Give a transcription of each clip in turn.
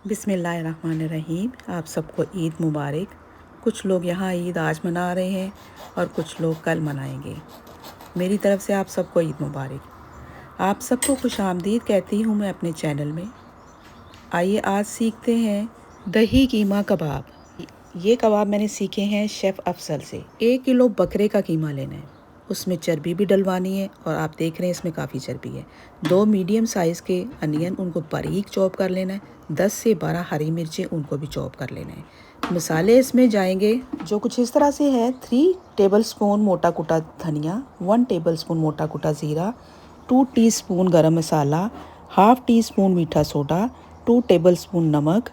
बिस्मिल्लाहिर्रहमानिर्रहीम। आप सबको ईद मुबारक। कुछ लोग यहाँ ईद आज मना रहे हैं और कुछ लोग कल मनाएंगे। मेरी तरफ़ से आप सबको ईद मुबारक। आप सबको खुश आमदीद कहती हूँ मैं अपने चैनल में। आइए आज सीखते हैं दही कीमा कबाब। ये कबाब मैंने सीखे हैं शेफ़ अफसल से। 1 किलो बकरे का कीमा लेना है, उसमें चर्बी भी डलवानी है और आप देख रहे हैं इसमें काफ़ी चर्बी है। 2 मीडियम साइज़ के अनियन, उनको बारीक चॉप कर लेना है। 10 से 12 हरी मिर्चें, उनको भी चॉप कर लेना है। मसाले इसमें जाएंगे जो कुछ इस तरह से है। 3 टेबलस्पून मोटा कुटा धनिया, 1 टेबलस्पून मोटा कुटा ज़ीरा, 2 टीस्पून गरम मसाला, हाफ़ टी स्पून मीठा सोडा, 2 टेबलस्पून नमक,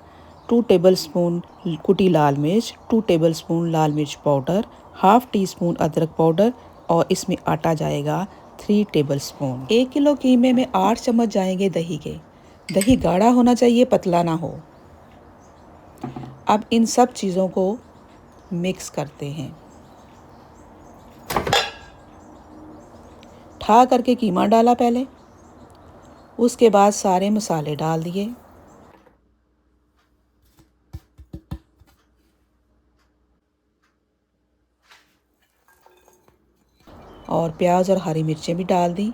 2 टेबलस्पून कुटी लाल मिर्च, 2 टेबलस्पून लाल मिर्च पाउडर, हाफ़ टी स्पून अदरक पाउडर और इसमें आटा जाएगा 3 टेबलस्पून। 1 किलो कीमे में 8 चम्मच जाएंगे दही के। दही गाढ़ा होना चाहिए, पतला ना हो। अब इन सब चीज़ों को मिक्स करते हैं। ठा करके कीमा डाला पहले, उसके बाद सारे मसाले डाल दिए और प्याज और हरी मिर्चें भी डाल दी।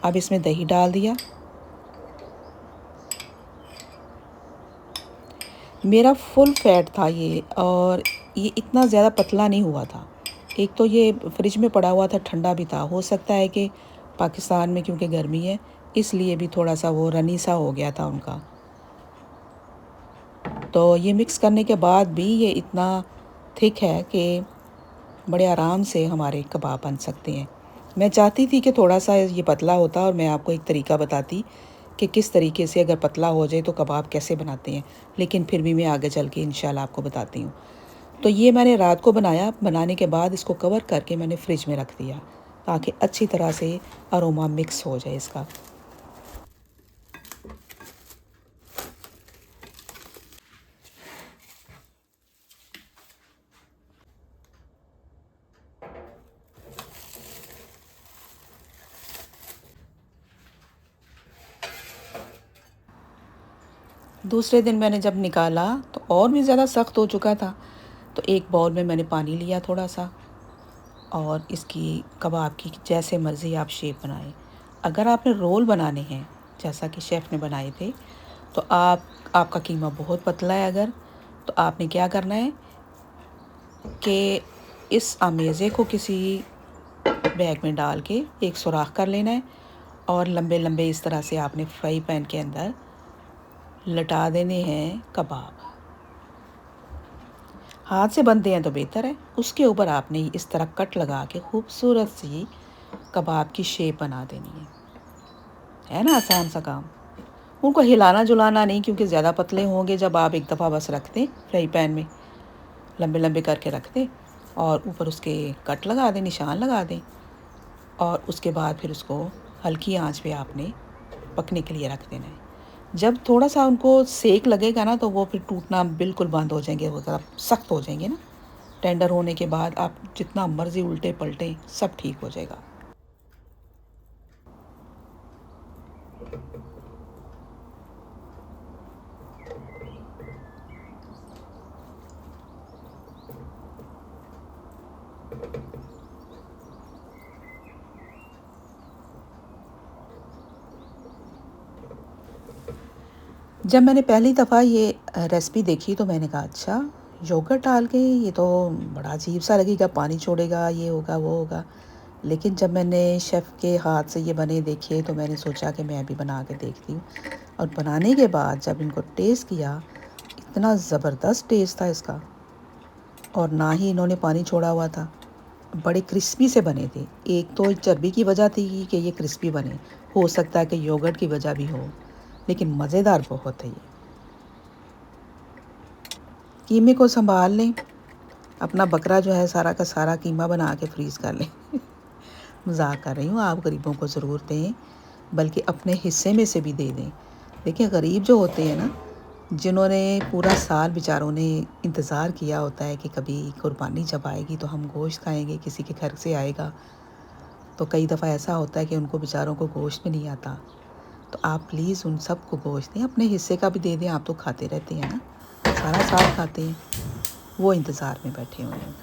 अब इसमें दही डाल दिया। मेरा फुल फैट था ये, और ये इतना ज़्यादा पतला नहीं हुआ था। एक तो ये फ्रिज में पड़ा हुआ था, ठंडा भी था। हो सकता है कि पाकिस्तान में क्योंकि गर्मी है इसलिए भी थोड़ा सा वो रनी सा हो गया था उनका। तो ये मिक्स करने के बाद भी ये इतना थिक है कि बड़े आराम से हमारे कबाब बन सकते हैं। मैं चाहती थी कि थोड़ा सा ये पतला होता और मैं आपको एक तरीका बताती कि किस तरीके से अगर पतला हो जाए तो कबाब कैसे बनाते हैं, लेकिन फिर भी मैं आगे चल के इंशाल्लाह आपको बताती हूँ। तो ये मैंने रात को बनाया। बनाने के बाद इसको कवर करके मैंने फ्रिज में रख दिया ताकि अच्छी तरह से अरोमा मिक्स हो जाए इसका। दूसरे दिन मैंने जब निकाला तो और भी ज़्यादा सख्त हो चुका था। तो एक बाउल में मैंने पानी लिया थोड़ा सा, और इसकी कबाब की जैसे मर्ज़ी आप शेप बनाएं। अगर आपने रोल बनाने हैं जैसा कि शेफ़ ने बनाए थे तो आपका कीमा बहुत पतला है अगर, तो आपने क्या करना है कि इस अमेज़े को किसी बैग में डाल के एक सुराख कर लेना है और लंबे लंबे इस तरह से आपने फ्राई पैन के अंदर लटा देने हैं कबाब। हाथ से बनते हैं तो बेहतर है। उसके ऊपर आपने इस तरह कट लगा के खूबसूरत सी कबाब की शेप बना देनी है ना, आसान सा काम। उनको हिलाना जुलाना नहीं, क्योंकि ज़्यादा पतले होंगे जब आप एक दफ़ा बस रख दें फ्राई पैन में, लंबे लंबे करके रख दें और ऊपर उसके कट लगा दें, निशान लगा दें, और उसके बाद फिर उसको हल्की आंच पे आपने पकने के लिए रख देना है। जब थोड़ा सा उनको सेक लगेगा ना तो वो फिर टूटना बिल्कुल बंद हो जाएंगे, वो ज़रा सख्त हो जाएंगे ना। टेंडर होने के बाद आप जितना मर्ज़ी उल्टे पलटें सब ठीक हो जाएगा। जब मैंने पहली दफ़ा ये रेसिपी देखी तो मैंने कहा अच्छा, योगर्ट डाल के ये तो बड़ा अजीब सा लगेगा, पानी छोड़ेगा, ये होगा वो होगा। लेकिन जब मैंने शेफ़ के हाथ से ये बने देखे तो मैंने सोचा कि मैं भी बना के देखती हूँ। और बनाने के बाद जब इनको टेस्ट किया, इतना ज़बरदस्त टेस्ट था इसका, और ना ही इन्होंने पानी छोड़ा हुआ था। बड़े क्रिस्पी से बने थे। एक तो चर्बी की वजह थी कि ये क्रिस्पी बने, हो सकता है कि योगर्ट की वजह भी हो, लेकिन मज़ेदार बहुत है ये। कीमे को संभाल लें। अपना बकरा जो है सारा का सारा कीमा बना के फ्रीज़ कर लें। मजाक कर रही हूँ, आप गरीबों को ज़रूर दें, बल्कि अपने हिस्से में से भी दे दें। देखिए गरीब जो होते हैं ना, जिन्होंने पूरा साल बेचारों ने इंतज़ार किया होता है कि कभी कुर्बानी जब आएगी तो हम गोश्त खाएंगे, किसी के घर से आएगा, तो कई दफ़ा ऐसा होता है कि उनको बेचारों को गोश्त भी नहीं आता। तो आप प्लीज़ उन सबको गोश्त दें, अपने हिस्से का भी दे दें। आप तो खाते रहते हैं ना, सारा साथ खाते हैं। वो इंतज़ार में बैठे हुए हैं।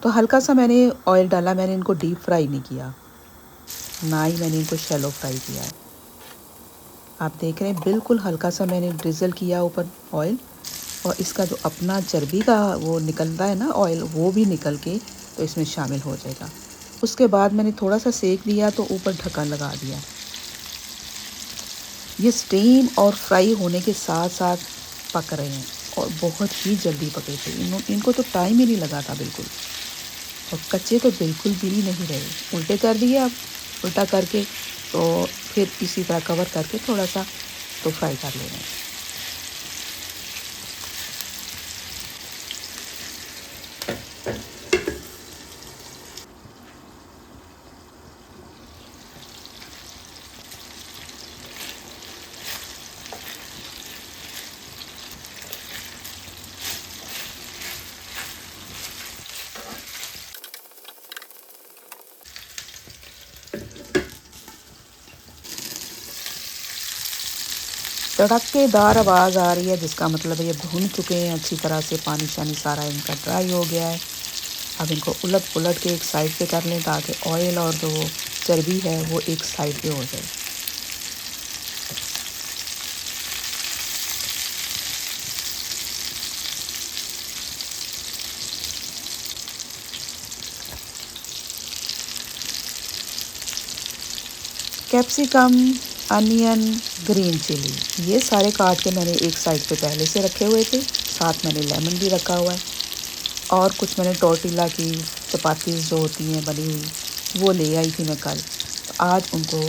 तो हल्का सा मैंने ऑयल डाला, मैंने इनको डीप फ्राई नहीं किया, ना ही मैंने इनको शैलो फ्राई किया है। आप देख रहे हैं बिल्कुल हल्का सा मैंने ड्रिज़ल किया ऊपर ऑयल, और इसका जो अपना चर्बी का वो निकलता है ना ऑयल, वो भी निकल के तो इसमें शामिल हो जाएगा। उसके बाद मैंने थोड़ा सा सेक दिया तो ऊपर ढक्कन लगा दिया। ये स्टीम और फ्राई होने के साथ साथ पक रहे हैं और बहुत ही जल्दी पके थे। इनको तो टाइम ही नहीं लगा था बिल्कुल, और कच्चे तो बिल्कुल भी नहीं रहे। उल्टे कर दिए अब, उल्टा करके तो फिर इसी तरह कवर करके थोड़ा सा तो फ्राई कर लेना है। तड़केदार आवाज़ आ रही है, जिसका मतलब है ये भून चुके हैं अच्छी तरह से, पानी शानी सारा इनका ड्राई हो गया है। अब इनको उलट पुलट के एक साइड पे कर लें ताकि ऑयल और जो चर्बी है वो एक साइड पे हो जाए। कैप्सिकम, अनियन, ग्रीन चिली, ये सारे काट के मैंने एक साइड पे पहले से रखे हुए थे। साथ मैंने लेमन भी रखा हुआ है, और कुछ मैंने टोर्टिला की चपातीज़ जो होती हैं बनी हुई, वो ले आई थी मैं कल। तो आज उनको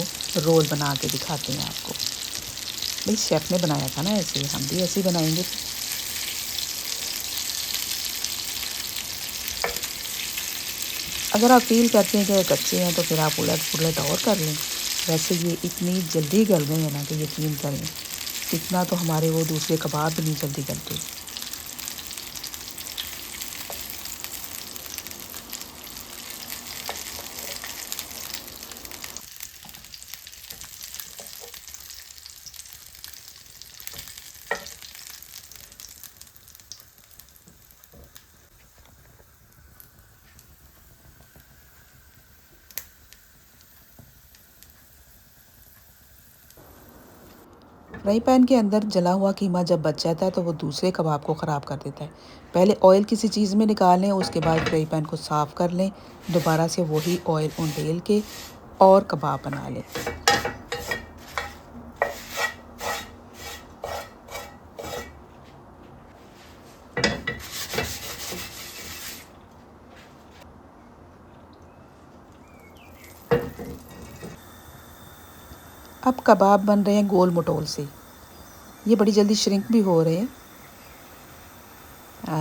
रोल बना के दिखाते हैं आपको। भाई शेफ़ ने बनाया था ना ऐसे, हम भी ऐसे ही बनाएंगे। अगर आप फील करते हैं कि कच्चे हैं तो फिर आप उलट पुलट और कर लें। वैसे ये इतनी जल्दी गल गए हैं ना कि यकीन करें, इतना तो हमारे वो दूसरे कबाब भी नहीं जल्दी गलते। फ्राई पैन के अंदर जला हुआ कीमा जब बच जाता है तो वो दूसरे कबाब को ख़राब कर देता है। पहले ऑयल किसी चीज़ में निकाल लें, उसके बाद फ्राई पैन को साफ़ कर लें, दोबारा से वही ऑयल उंडेल के और कबाब बना लें। अब कबाब बन रहे हैं गोल मटोल से, ये बड़ी जल्दी श्रिंक भी हो रहे हैं।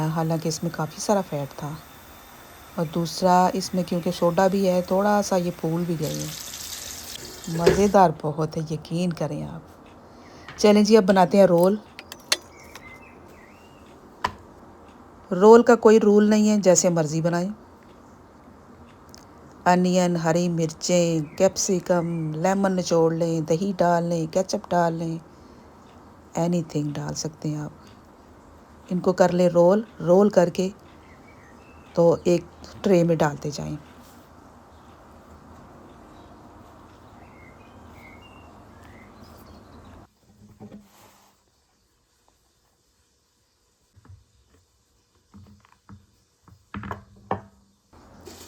हालांकि इसमें काफ़ी सारा फ़ैट था, और दूसरा इसमें क्योंकि सोडा भी है थोड़ा सा, ये फूल भी गए हैं। मज़ेदार बहुत है, यकीन करें आप। चलें जी, अब बनाते हैं रोल। रोल का कोई रूल नहीं है, जैसे मर्ज़ी बनाएं। अनियन, हरी मिर्चें, कैप्सिकम, लेमन निचोड़ लें, दही डाल लें, केचप डाल लें, एनीथिंग डाल सकते हैं आप। इनको कर लें रोल, रोल करके तो एक ट्रे में डालते जाएं।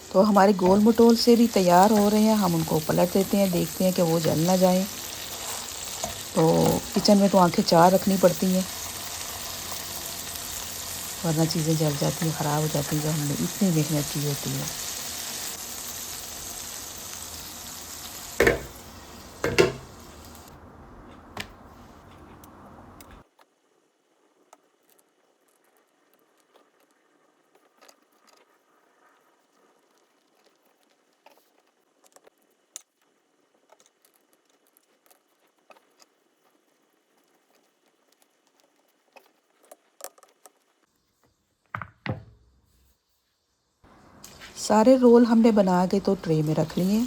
तो हमारे गोल मटोल से भी तैयार हो रहे हैं, हम उनको पलट देते हैं, देखते हैं कि वो जल ना जाए। तो किचन में तो आंखें चार रखनी पड़ती हैं, वरना चीज़ें जल जाती हैं, ख़राब हो जाती हैं, जो हमने इतनी मेहनत की होती है। सारे रोल हमने बना के तो ट्रे में रख लिए,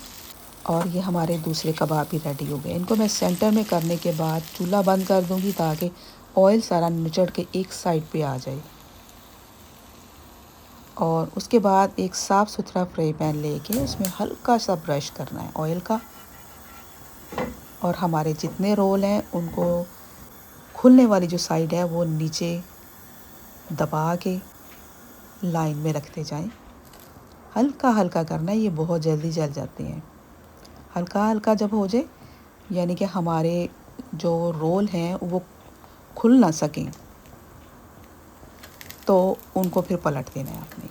और ये हमारे दूसरे कबाब भी रेडी हो गए। इनको मैं सेंटर में करने के बाद चूल्हा बंद कर दूंगी ताकि ऑयल सारा निचड़ के एक साइड पे आ जाए। और उसके बाद एक साफ़ सुथरा फ्राई पैन लेके उसमें हल्का सा ब्रश करना है ऑयल का, और हमारे जितने रोल हैं उनको खुलने वाली जो साइड है वो नीचे दबा के लाइन में रखते जाएं। हल्का हल्का करना है, ये बहुत जल्दी जल जाते हैं। हल्का हल्का जब हो जाए, यानी कि हमारे जो रोल हैं वो खुल ना सकें, तो उनको फिर पलट देना है आपने।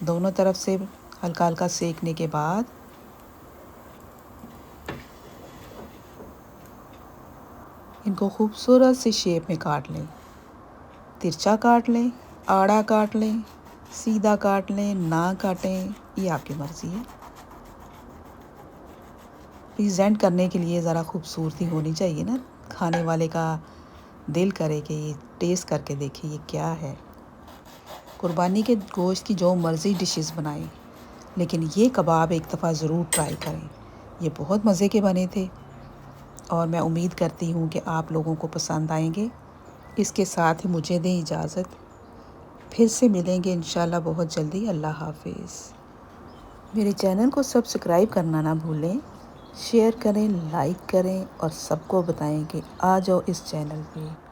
दोनों तरफ से हल्का हल्का सेकने के बाद इनको खूबसूरत सी शेप में काट लें। तिरछा काट लें, आड़ा काट लें, सीधा काट लें, ना काटें, ये आपकी मर्ज़ी है। प्रेजेंट करने के लिए ज़रा खूबसूरती होनी चाहिए ना, खाने वाले का दिल करे कि ये टेस्ट करके देखे ये क्या है। कुर्बानी के गोश्त की जो मर्ज़ी डिशेस बनाएं, लेकिन ये कबाब एक दफ़ा ज़रूर ट्राई करें। ये बहुत मज़े के बने थे और मैं उम्मीद करती हूँ कि आप लोगों को पसंद आएंगे। इसके साथ ही मुझे दें इजाज़त, फिर से मिलेंगे इंशाल्लाह बहुत जल्दी। अल्लाह हाफिज़। मेरे चैनल को सब्सक्राइब करना ना भूलें, शेयर करें, लाइक करें और सबको बताएं कि आ जाओ इस चैनल पे।